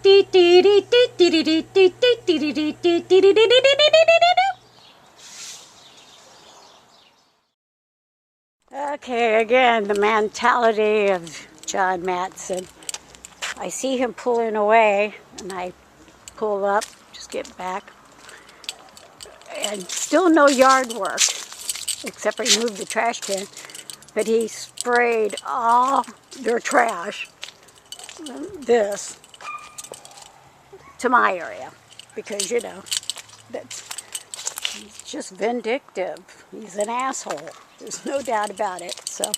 Okay, again, the mentality of John Matteson. I see him pulling away, and I pull up, just get back, and still no yard work, except for he moved the trash can, but he sprayed all their trash, this, to my area, because, you know, he's just vindictive. He's an asshole. There's no doubt about it. So,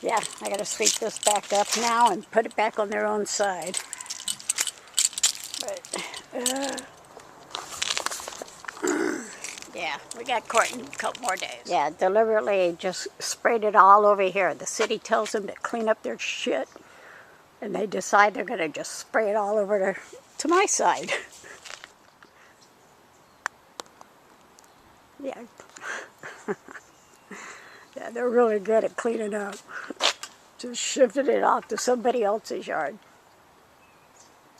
yeah, I got to sweep this back up now and put it back on their own side. But, yeah, we got court in a couple more days. Yeah, deliberately just sprayed it all over here. The city tells them to clean up their shit, and they decide they're going to just spray it all over to my side. Yeah. Yeah, they're really good at cleaning up. Just shifting it off to somebody else's yard.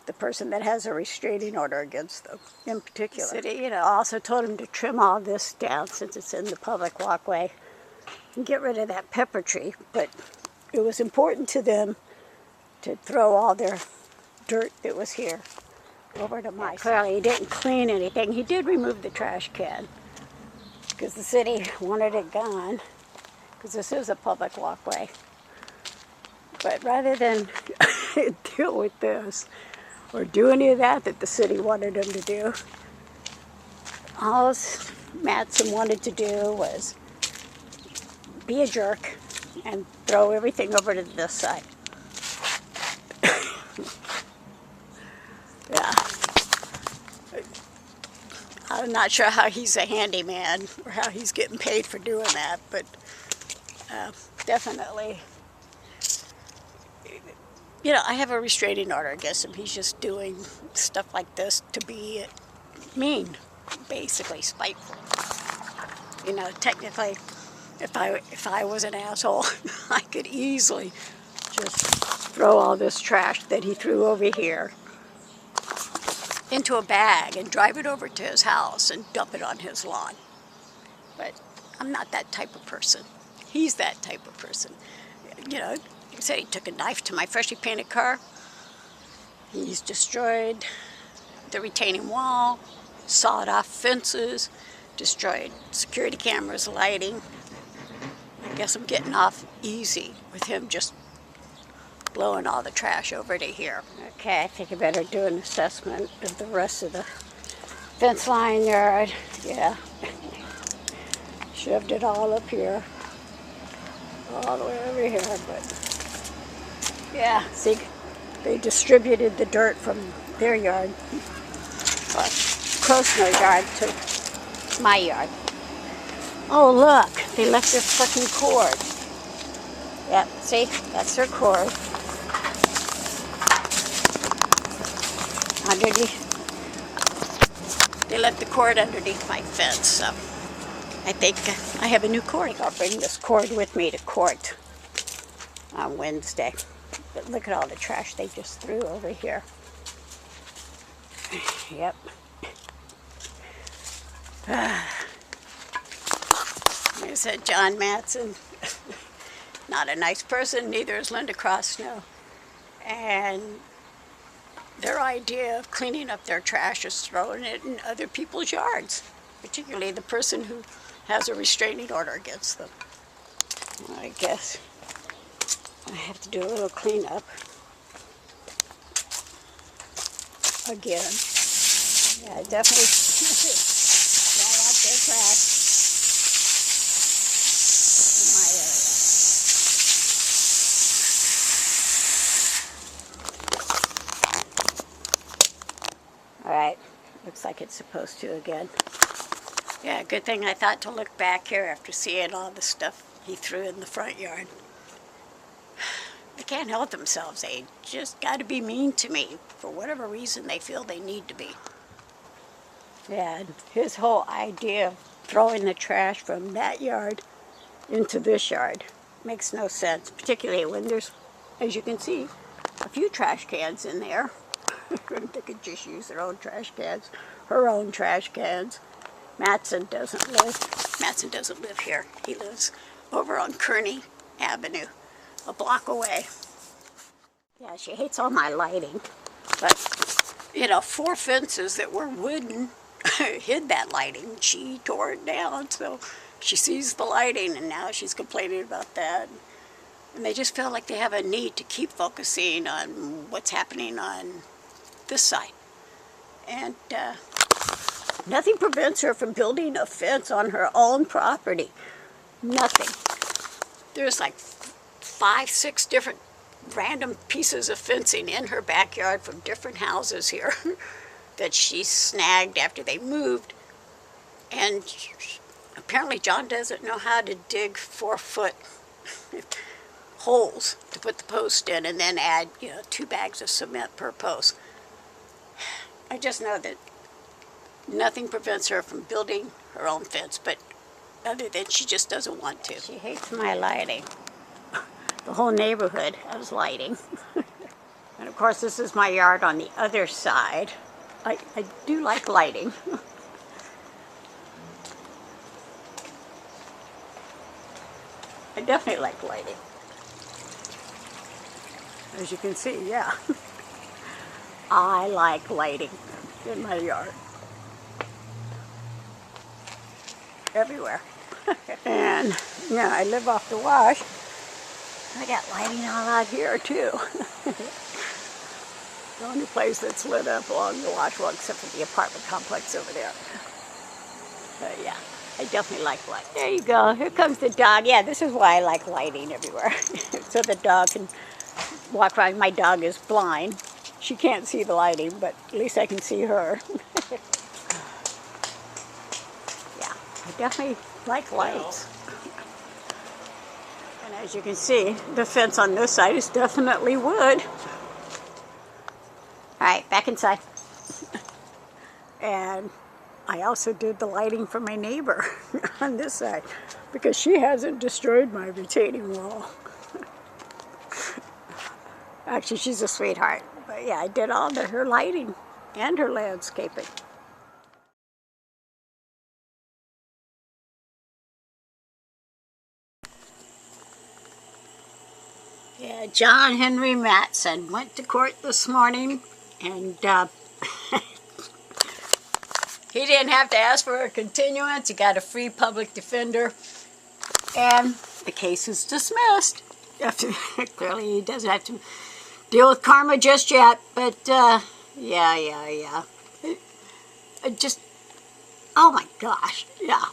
The person that has a restraining order against them, in particular. The city, you know, also told them to trim all this down since it's in the public walkway and get rid of that pepper tree. But it was important to them to throw all their dirt that was here over to my side. Clearly, he didn't clean anything. He did remove the trash can because the city wanted it gone, because this is a public walkway. But rather than deal with this or do any of that the city wanted him to do, all Matteson wanted to do was be a jerk and throw everything over to this side. Yeah. I'm not sure how he's a handyman or how he's getting paid for doing that, but definitely, you know, I have a restraining order against him. He's just doing stuff like this to be mean, basically spiteful. You know, technically, if I was an asshole, I could easily just throw all this trash that he threw over here into a bag and drive it over to his house and dump it on his lawn. But I'm not that type of person. He's that type of person. You know, he said he took a knife to my freshly painted car. He's destroyed the retaining wall, sawed off fences, destroyed security cameras, lighting. I guess I'm getting off easy with him just blowing all the trash over to here. Okay, I think I better do an assessment of the rest of the fence line yard. Yeah. Shoved it all up here. All the way over here, but yeah, see, they distributed the dirt from their yard, Crosnoes' yard, to my yard. Oh, look, they left their fucking cord. Yep, see, that's their cord. Underneath, they left the cord underneath my fence, so I think I have a new cord. I think I'll bring this cord with me to court on Wednesday. But look at all the trash they just threw over here. Yep. Like I said, John Matteson, not a nice person, neither is Linda Crosnoe. And their idea of cleaning up their trash is throwing it in other people's yards, particularly the person who has a restraining order against them. Well, I guess I have to do a little cleanup again. Yeah, I definitely don't want their trash in my area. Alright, looks like it's supposed to again. Yeah, good thing I thought to look back here after seeing all the stuff he threw in the front yard. They can't help themselves. They just got to be mean to me for whatever reason they feel they need to be. Yeah, and his whole idea of throwing the trash from that yard into this yard makes no sense, particularly when there's, as you can see, a few trash cans in there. They could just use their own trash cans, her own trash cans. Matteson doesn't live here. He lives over on Kearney Avenue, a block away. Yeah, she hates all my lighting, but, you know, 4 fences that were wooden hid that lighting. She tore it down, so she sees the lighting, and now she's complaining about that. And they just feel like they have a need to keep focusing on what's happening on this side. And nothing prevents her from building a fence on her own property. Nothing. There's like 5, 6 different random pieces of fencing in her backyard from different houses here that she snagged after they moved. And apparently John doesn't know how to dig 4-foot holes to put the post in and then add, you know, 2 bags of cement per post. I just know that nothing prevents her from building her own fence, but other than she just doesn't want to. She hates my lighting. The whole neighborhood has lighting. And of course this is my yard on the other side. I do like lighting. I definitely like lighting. As you can see, yeah. I like lighting in my yard. Everywhere. And, yeah, I live off the wash. I got lighting all out here, too. The only place that's lit up along the wash, well, except for the apartment complex over there. But, yeah, I definitely like light. There you go. Here comes the dog. Yeah, this is why I like lighting everywhere. So the dog can walk around. My dog is blind. She can't see the lighting, but at least I can see her. Yeah, I definitely like lights. And as you can see, the fence on this side is definitely wood. All right, back inside. And I also did the lighting for my neighbor on this side because she hasn't destroyed my retaining wall. Actually, she's a sweetheart. But yeah, I did all her lighting and her landscaping. Yeah, John Henry Matteson went to court this morning, and he didn't have to ask for a continuance. He got a free public defender, and the case is dismissed. Clearly, he doesn't have to deal with karma just yet, but yeah. Just, oh my gosh, yeah.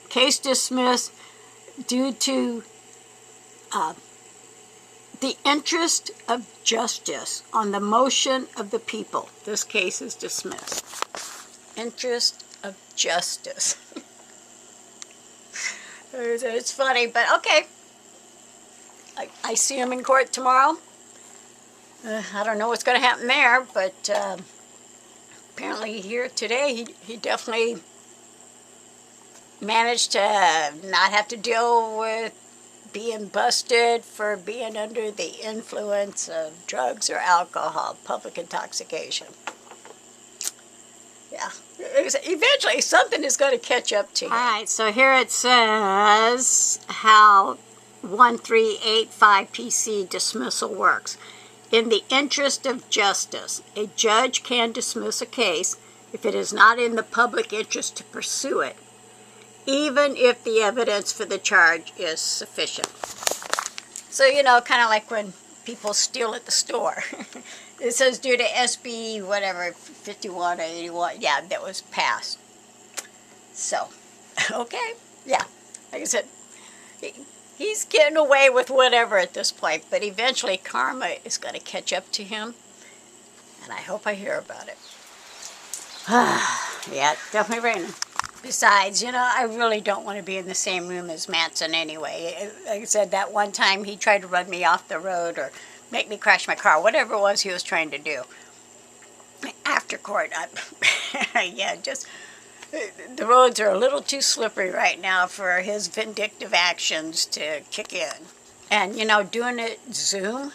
Case dismissed due to the interest of justice on the motion of the people. This case is dismissed. Interest of justice. It's funny, but okay. I see him in court tomorrow. I don't know what's going to happen there, but apparently here today he definitely managed to not have to deal with being busted for being under the influence of drugs or alcohol, public intoxication. Yeah, eventually something is going to catch up to you. All right, so here it says how 1385 PC dismissal works. In the interest of justice, a judge can dismiss a case if it is not in the public interest to pursue it, even if the evidence for the charge is sufficient. So, you know, kind of like when people steal at the store. It says due to SB whatever, 51 or 81, yeah, that was passed. So, okay, yeah, like I said, he's getting away with whatever at this point, but eventually karma is going to catch up to him, and I hope I hear about it. Yeah, it's definitely raining. Besides, you know, I really don't want to be in the same room as Matteson anyway. Like I said, that one time he tried to run me off the road or make me crash my car, whatever it was he was trying to do. After court, yeah, just the roads are a little too slippery right now for his vindictive actions to kick in. And, you know, doing it Zoom,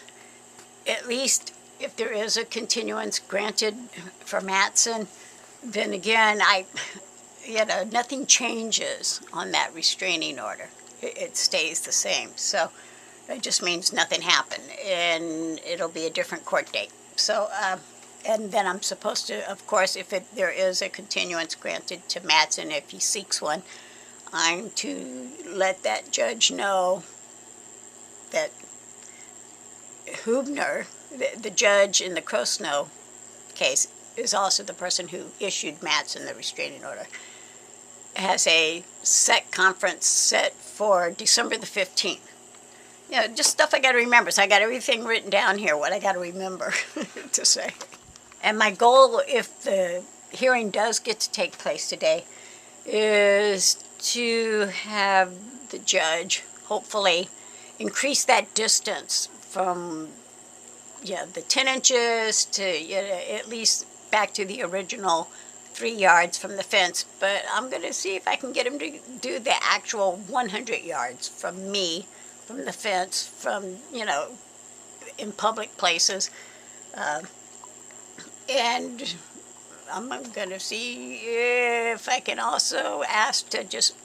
at least if there is a continuance granted for Matteson, then again, nothing changes on that restraining order. It stays the same. So it just means nothing happened, and it'll be a different court date. So, and then I'm supposed to, of course, if there is a continuance granted to Matteson, if he seeks one, I'm to let that judge know that Hubner, the judge in the Crosnoe case, is also the person who issued Matteson the restraining order, has a set conference set for December the 15th. Just stuff I got to remember. So I got everything written down here, what I got to remember to say. And my goal, if the hearing does get to take place today, is to have the judge hopefully increase that distance from the 10 inches to at least back to the original 3 yards from the fence. But I'm going to see if I can get him to do the actual 100 yards from me, from the fence, from, in public places. And I'm going to see if I can also ask to just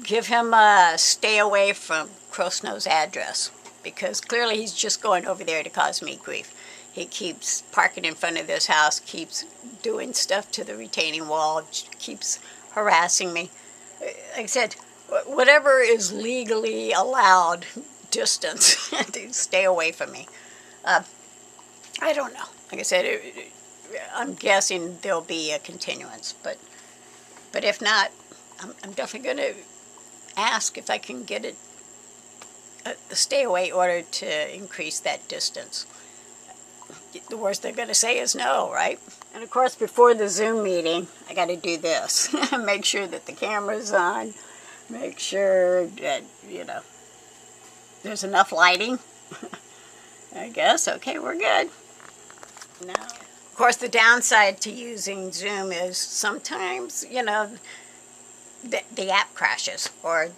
give him a stay away from Crosnoe's address, because clearly he's just going over there to cause me grief. He keeps parking in front of this house, keeps doing stuff to the retaining wall, keeps harassing me. Like I said, whatever is legally allowed distance to stay away from me. I don't know. Like I said, I'm guessing there'll be a continuance, but if not, I'm definitely going to ask if I can get a stay away order to increase that distance. The worst they're going to say is no, right? And of course, before the Zoom meeting, I got to do this. Make sure that the camera's on. Make sure that, there's enough lighting. I guess. Okay, we're good. Now, of course, the downside to using Zoom is sometimes, the app crashes, or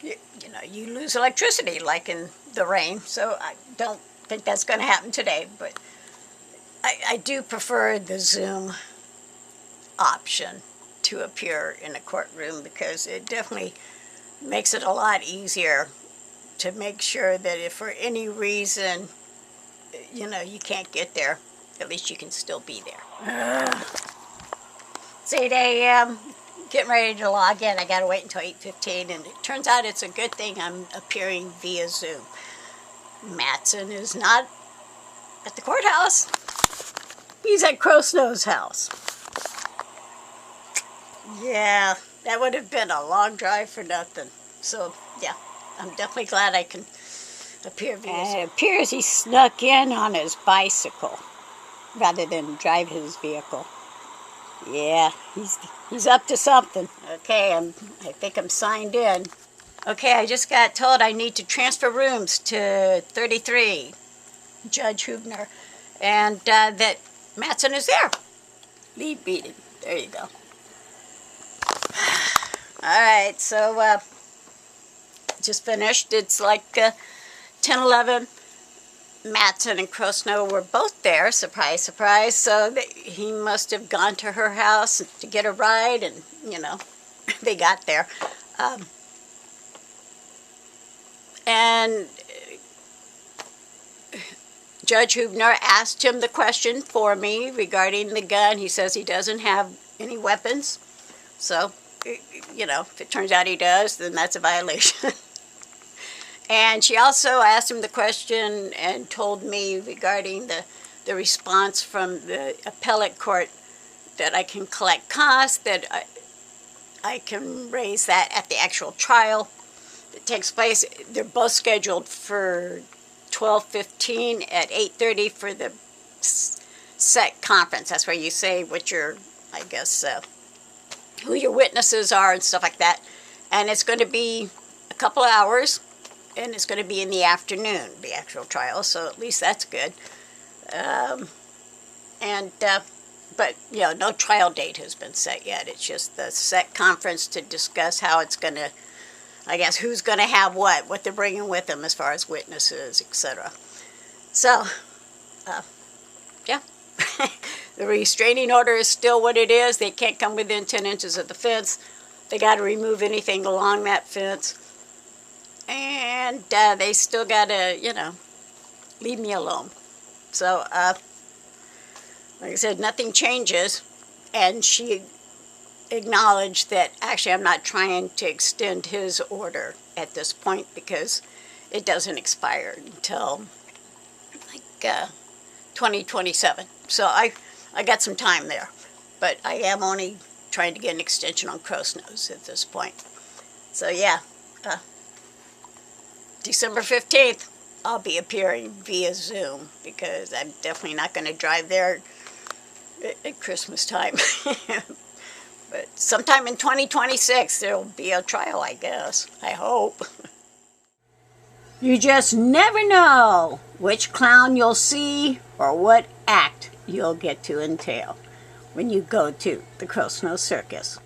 you lose electricity, like in the rain. So I don't think that's going to happen today, but I do prefer the Zoom option to appear in a courtroom, because it definitely makes it a lot easier to make sure that if for any reason, you can't get there, at least you can still be there. It's 8 a.m., getting ready to log in. I got to wait until 8:15, and it turns out it's a good thing I'm appearing via Zoom. Matteson is not at the courthouse. He's at Crosnoe's house. Yeah, that would have been a long drive for nothing. So, yeah, I'm definitely glad I can appear via Zoom. It appears he snuck in on his bicycle rather than drive his vehicle. Yeah, he's up to something. Okay, I think I'm signed in. Okay, I just got told I need to transfer rooms to 33, Judge Hubner, and that Matteson is there. Lead meeting. There you go. All right, so just finished. It's like 10:11. Matteson and Crosnoe were both there, surprise, surprise, so he must have gone to her house to get a ride, and, they got there. And Judge Hubner asked him the question for me regarding the gun. He says he doesn't have any weapons, so, if it turns out he does, then that's a violation. And she also asked him the question and told me regarding the response from the appellate court that I can collect costs, that I can raise that at the actual trial that takes place. They're both scheduled for 12:15 at 8:30 for the set conference. That's where you say what your, I guess, who your witnesses are and stuff like that. And it's going to be a couple of hours. And it's going to be in the afternoon, the actual trial, so at least that's good. But, no trial date has been set yet. It's just the set conference to discuss how it's going to, I guess, who's going to have what they're bringing with them as far as witnesses, etc. So, yeah. The restraining order is still what it is. They can't come within 10 inches of the fence. They got to remove anything along that fence. And they still got to, you know, leave me alone. So, like I said, nothing changes. And she acknowledged that actually I'm not trying to extend his order at this point because it doesn't expire until like 2027. So I got some time there. But I am only trying to get an extension on Crosnoes at this point. So yeah, December 15th, I'll be appearing via Zoom because I'm definitely not going to drive there at Christmas time. But sometime in 2026, there'll be a trial, I guess. I hope. You just never know which clown you'll see or what act you'll get to entail when you go to the Crosnoes Circus.